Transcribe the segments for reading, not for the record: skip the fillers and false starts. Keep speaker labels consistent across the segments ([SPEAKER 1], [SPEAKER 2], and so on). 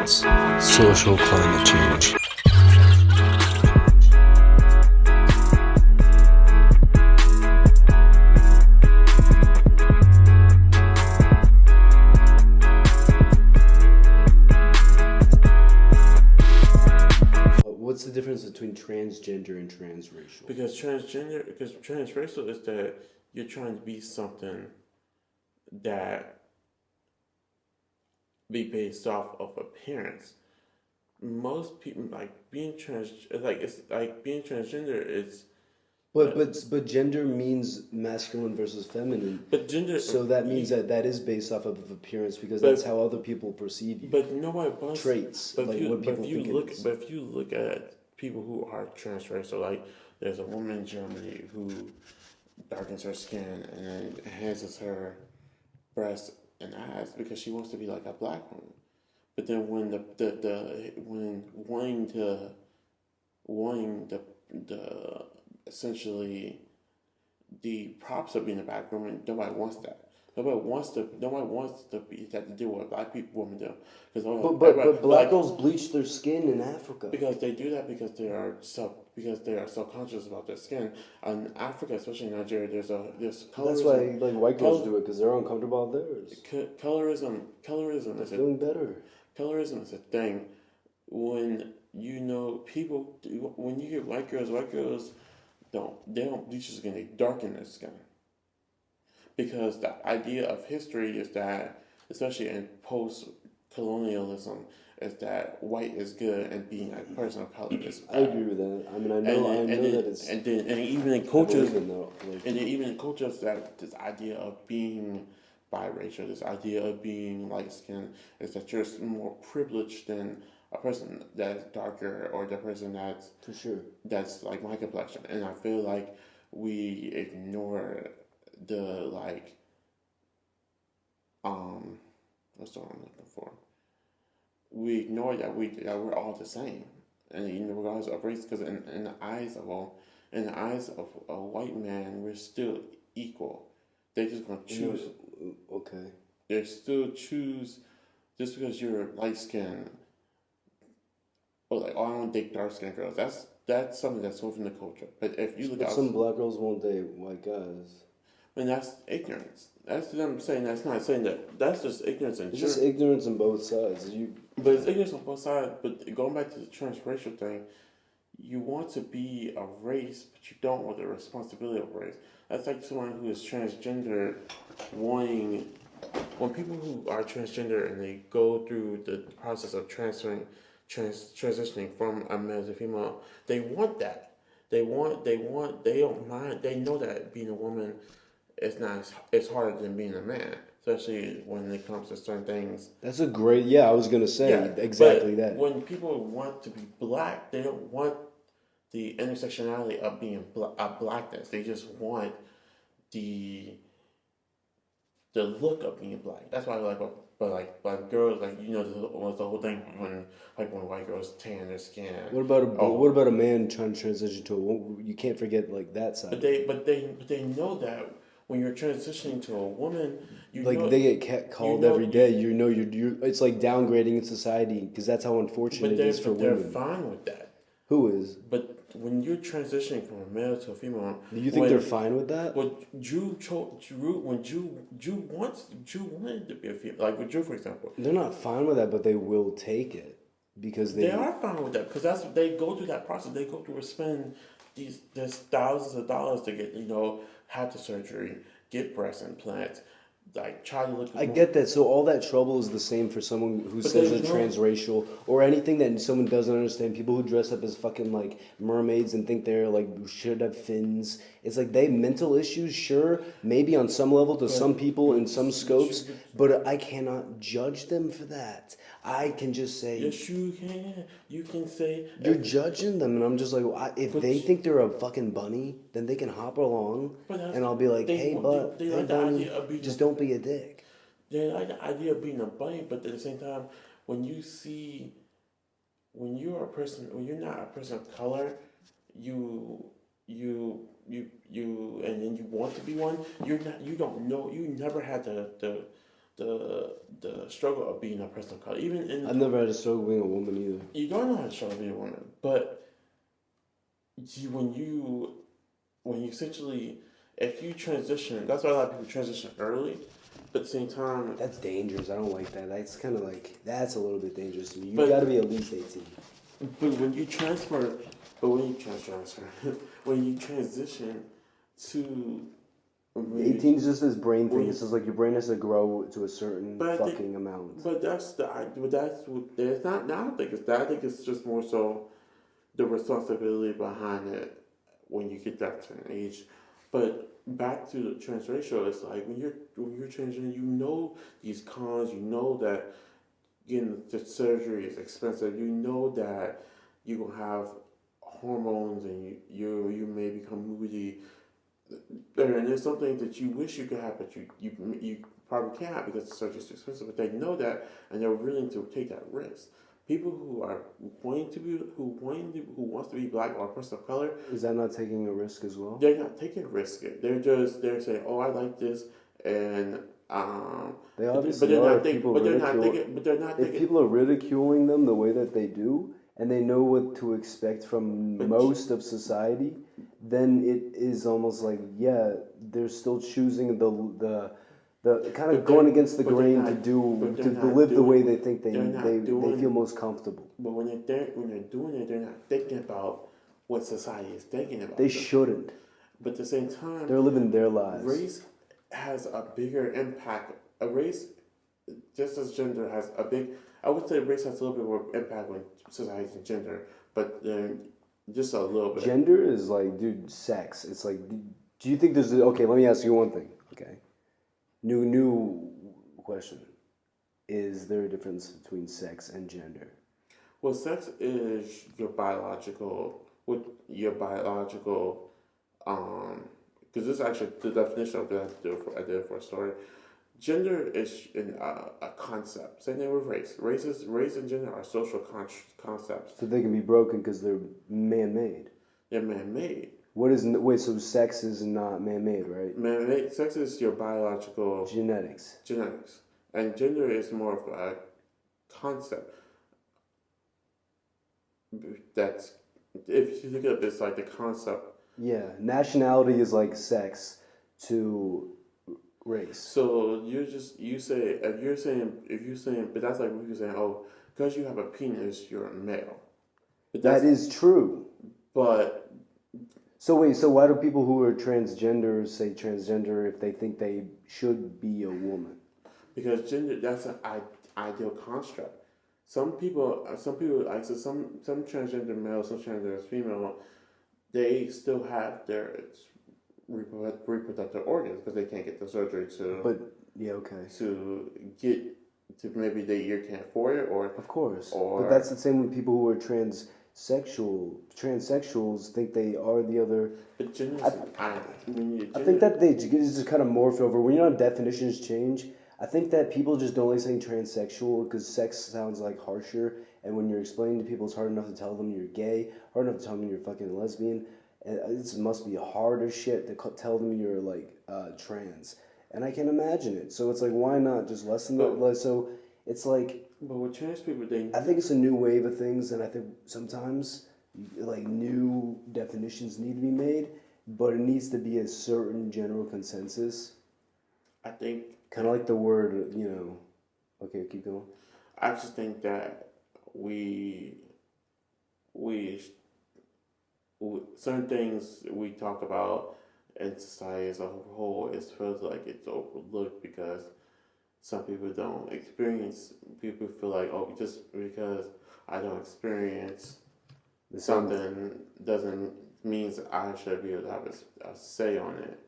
[SPEAKER 1] science, social climate change.
[SPEAKER 2] What's the difference between transgender and transracial?
[SPEAKER 3] Because transracial is that you're trying to be something that be based off of appearance. Most people it's like being transgender is.
[SPEAKER 2] But gender means masculine versus feminine.
[SPEAKER 3] But gender.
[SPEAKER 2] So that means that is based off of appearance because
[SPEAKER 3] But-
[SPEAKER 2] that's how other people perceive you.
[SPEAKER 3] But nobody wants
[SPEAKER 2] Traits,
[SPEAKER 3] But
[SPEAKER 2] like
[SPEAKER 3] if you,
[SPEAKER 2] what
[SPEAKER 3] but
[SPEAKER 2] people
[SPEAKER 3] if you
[SPEAKER 2] think it
[SPEAKER 3] look,
[SPEAKER 2] is.
[SPEAKER 3] but if you look at people who are transracial, like there's a woman in Germany who darkens her skin and then enhances her breasts and ass because she wants to be like a black woman. But then when when wanting the essentially the props of being a black woman, nobody wants that. Nobody wants to have to deal with what black people women do.
[SPEAKER 2] But black girls bleach their skin in Africa.
[SPEAKER 3] Because they do that because they are self-conscious about their skin. In Africa, especially in Nigeria, there's colorism.
[SPEAKER 2] That's why like white girls do it because they're uncomfortable about theirs.
[SPEAKER 3] Colorism is
[SPEAKER 2] Feeling better.
[SPEAKER 3] Colorism is a thing. When when you get white girls don't bleach their skin, they darken their skin. Because the idea of history is that, especially in post-colonialism, is that white is good and being a person of color is bad.
[SPEAKER 2] I agree with that. I mean, I know that it's.
[SPEAKER 3] And even in cultures,
[SPEAKER 2] even
[SPEAKER 3] in cultures that this idea of being biracial, this idea of being light skinned, is that you're more privileged than a person that's darker or the person that's
[SPEAKER 2] for sure
[SPEAKER 3] that's like my complexion. And I feel like we ignore the what's the word I'm looking for? We ignore that we're all the same, and regardless of race, because in the eyes of a white man, we're still equal. They're just gonna choose.
[SPEAKER 2] Okay.
[SPEAKER 3] They still choose just because you're light skinned. Or I want to date dark skinned girls. That's something that's within the culture. But if you look at
[SPEAKER 2] some black girls won't date white guys.
[SPEAKER 3] And that's ignorance. That's what I'm saying. That's not saying that. That's just ignorance and
[SPEAKER 2] it's just ignorance on both sides.
[SPEAKER 3] But it's ignorance on both sides. But going back to the transracial thing, you want to be a race, but you don't want the responsibility of race. That's like someone who is transgender when people who are transgender and they go through the process of transitioning from a male to female, they want that. They don't mind. They know that being a woman it's harder than being a man, especially when it comes to certain things.
[SPEAKER 2] That's a great, I was going to say exactly that.
[SPEAKER 3] When people want to be black, they don't want the intersectionality of being blackness. They just want the look of being black. That's why but girls, the whole thing when white girls tan their skin.
[SPEAKER 2] What about a man trying to transition to a woman? You can't forget that side.
[SPEAKER 3] But they know that when you're transitioning to a woman,
[SPEAKER 2] they get called every day. You're it's like downgrading in society because that's how unfortunate it is for women.
[SPEAKER 3] They're fine with that.
[SPEAKER 2] Who is?
[SPEAKER 3] But when you're transitioning from a male to a female,
[SPEAKER 2] do you think they're fine with that?
[SPEAKER 3] When Drew wanted to be a female, like with Drew, for example.
[SPEAKER 2] They're not fine with that, but they will take it because
[SPEAKER 3] they are fine with that because they go through that process. They go through spend there's thousands of dollars to get have the surgery, get breast implants, try to look.
[SPEAKER 2] I get that. So all that trouble is the same for someone who says they're transracial or anything that someone doesn't understand. People who dress up as fucking mermaids and think they're should have fins. It's they mental issues, sure, maybe on some level to some people in some scopes, but I cannot judge them for that. I can just say...
[SPEAKER 3] Yes, you can. You can say...
[SPEAKER 2] You're judging them, and I'm just if they think they're a fucking bunny, then they can hop along, and I'll be hey, bunny, just don't be a dick.
[SPEAKER 3] They like the idea of being a bunny, but at the same time, when you're not a person of color, you and then you want to be one, you never had the the struggle of being a person of color. Even in
[SPEAKER 2] I've never had a struggle being a woman either.
[SPEAKER 3] you don't know how to struggle being a woman, but when you essentially if you transition, that's why a lot of people transition early, but at the same time,
[SPEAKER 2] That's dangerous. I don't like that. That's kind of like that's a little bit dangerous to me. You
[SPEAKER 3] But-
[SPEAKER 2] got to be at least 18.
[SPEAKER 3] but when you transfer, but when you transfer, when you transition to
[SPEAKER 2] 18 is just this brain thing.
[SPEAKER 3] When-
[SPEAKER 2] It's just like your brain has to grow to a certain
[SPEAKER 3] But I think-
[SPEAKER 2] fucking amount.
[SPEAKER 3] But that's what there's not. I don't think it's that. I think it's just more so the responsibility behind it when you get that to an age. But back to the transracial, it's like when you're changing, you know these cons. You know that getting the surgery is expensive. You know that you gonna have hormones and you may become moody. And there's something that you wish you could have, but you probably can't have because the surgery is too expensive. But they know that, and they're willing to take that risk. People who are who wants to be black or a person of color,
[SPEAKER 2] Is that not taking a risk as well?
[SPEAKER 3] they're not taking a risk. They're saying, "Oh, I like this," and
[SPEAKER 2] They obviously
[SPEAKER 3] but they're
[SPEAKER 2] are.
[SPEAKER 3] not
[SPEAKER 2] If
[SPEAKER 3] thinking.
[SPEAKER 2] people
[SPEAKER 3] But they're not
[SPEAKER 2] ridicule-
[SPEAKER 3] thinking. But they're not
[SPEAKER 2] If
[SPEAKER 3] thinking.
[SPEAKER 2] people are ridiculing them the way that they do, and they know what to expect from
[SPEAKER 3] But-
[SPEAKER 2] most of society, then it is almost like, yeah, they're still choosing the kind of
[SPEAKER 3] But
[SPEAKER 2] going
[SPEAKER 3] they're-
[SPEAKER 2] against the
[SPEAKER 3] but they're
[SPEAKER 2] grain
[SPEAKER 3] not-
[SPEAKER 2] to
[SPEAKER 3] but
[SPEAKER 2] to
[SPEAKER 3] they're not
[SPEAKER 2] live the way
[SPEAKER 3] doing-
[SPEAKER 2] they think
[SPEAKER 3] they're not
[SPEAKER 2] they
[SPEAKER 3] doing-
[SPEAKER 2] feel most comfortable.
[SPEAKER 3] But when they're doing it, they're not thinking about what society is thinking about.
[SPEAKER 2] They
[SPEAKER 3] them.
[SPEAKER 2] shouldn't.
[SPEAKER 3] But at the same time,
[SPEAKER 2] They're living their lives.
[SPEAKER 3] race has a bigger impact. A race, just as gender has a big. I would say race has a little bit more impact on society than gender, but just a little bit.
[SPEAKER 2] Gender is like, dude, sex. It's like, do you think there's okay? Let me ask you one thing. Okay, new question. Is there a difference between sex and gender?
[SPEAKER 3] Well, sex is your biological, because this is actually the definition of that I did for a story. Gender is a concept. Same thing with race. Race and gender are social concepts.
[SPEAKER 2] So they can be broken because they're man-made.
[SPEAKER 3] They're man-made.
[SPEAKER 2] Wait, so sex is not man-made, right?
[SPEAKER 3] Man-made. Sex is your biological
[SPEAKER 2] Genetics.
[SPEAKER 3] genetics, and gender is more of a concept. That's if you look it up, it's like the concept.
[SPEAKER 2] Yeah, nationality is like sex to race.
[SPEAKER 3] So you say if you're saying, but that's like when you're saying, oh, because you have a penis, you're a male. But
[SPEAKER 2] That is true.
[SPEAKER 3] But
[SPEAKER 2] So wait, so why do people who are transgender say transgender if they think they should be a woman?
[SPEAKER 3] because gender, that's an ideal construct. Some people like so some transgender males, some transgender female, they still have their reproductive organs because they can't get the surgery to.
[SPEAKER 2] But yeah, okay.
[SPEAKER 3] To get to maybe they either can't afford it or
[SPEAKER 2] Of course.
[SPEAKER 3] Or-
[SPEAKER 2] But that's the same with people who are transsexual. Transsexuals think they are the other.
[SPEAKER 3] but gender.
[SPEAKER 2] I think that they just kind of morph over. When definitions change, I think that people just don't like saying transsexual because sex sounds like harsher. And when you're explaining to people, it's hard enough to tell them you're gay, hard enough to tell them you're fucking lesbian. And it must be harder shit to tell them you're like trans. And I can imagine it. So it's like, why not just lessen that? Like, so it's like,
[SPEAKER 3] But with trans people, they
[SPEAKER 2] I think it's a new wave of things, and I think sometimes like new definitions need to be made, but it needs to be a certain general consensus.
[SPEAKER 3] I think
[SPEAKER 2] Kind of like the word, Okay, keep going.
[SPEAKER 3] I just think that we certain things we talk about in society as a whole, it feels like it's overlooked because some people don't experience. People feel like, oh, just because I don't experience
[SPEAKER 2] The same-
[SPEAKER 3] something doesn't means I should be able to have a say on it.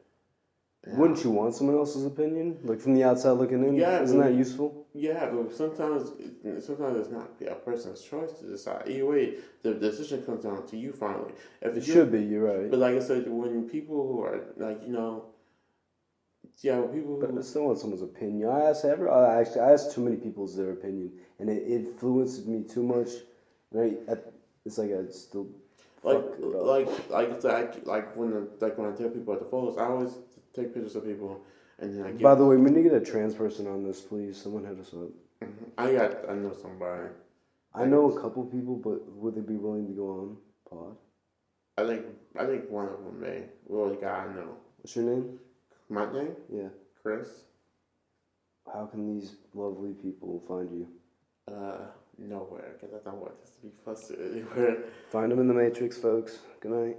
[SPEAKER 2] Wouldn't you want someone else's opinion, like from the outside looking in?
[SPEAKER 3] Yeah,
[SPEAKER 2] Isn't
[SPEAKER 3] but-
[SPEAKER 2] that useful?
[SPEAKER 3] Yeah, but sometimes it's not a person's choice to decide. Either way, the decision comes down to you finally. If
[SPEAKER 2] It
[SPEAKER 3] it's
[SPEAKER 2] should be. You're right.
[SPEAKER 3] But like I said, when people who are like when people
[SPEAKER 2] But I
[SPEAKER 3] who
[SPEAKER 2] still want someone's opinion. I asked too many people's their opinion, and it influenced me too much. Right? It's like I still
[SPEAKER 3] like
[SPEAKER 2] fuck it up.
[SPEAKER 3] like when I tell people at the photos, I always take pictures of people, and then I get.
[SPEAKER 2] By the way, we need to get a trans person on this, please. Someone hit us up.
[SPEAKER 3] I know somebody.
[SPEAKER 2] I know a couple people, but would they be willing to go on pod?
[SPEAKER 3] I think one of them may. Well, the guy I know.
[SPEAKER 2] What's your name?
[SPEAKER 3] My name?
[SPEAKER 2] Yeah.
[SPEAKER 3] Chris.
[SPEAKER 2] How can these lovely people find you?
[SPEAKER 3] Nowhere, because I don't want this to be posted anywhere.
[SPEAKER 2] Find them in the Matrix, folks. Good night.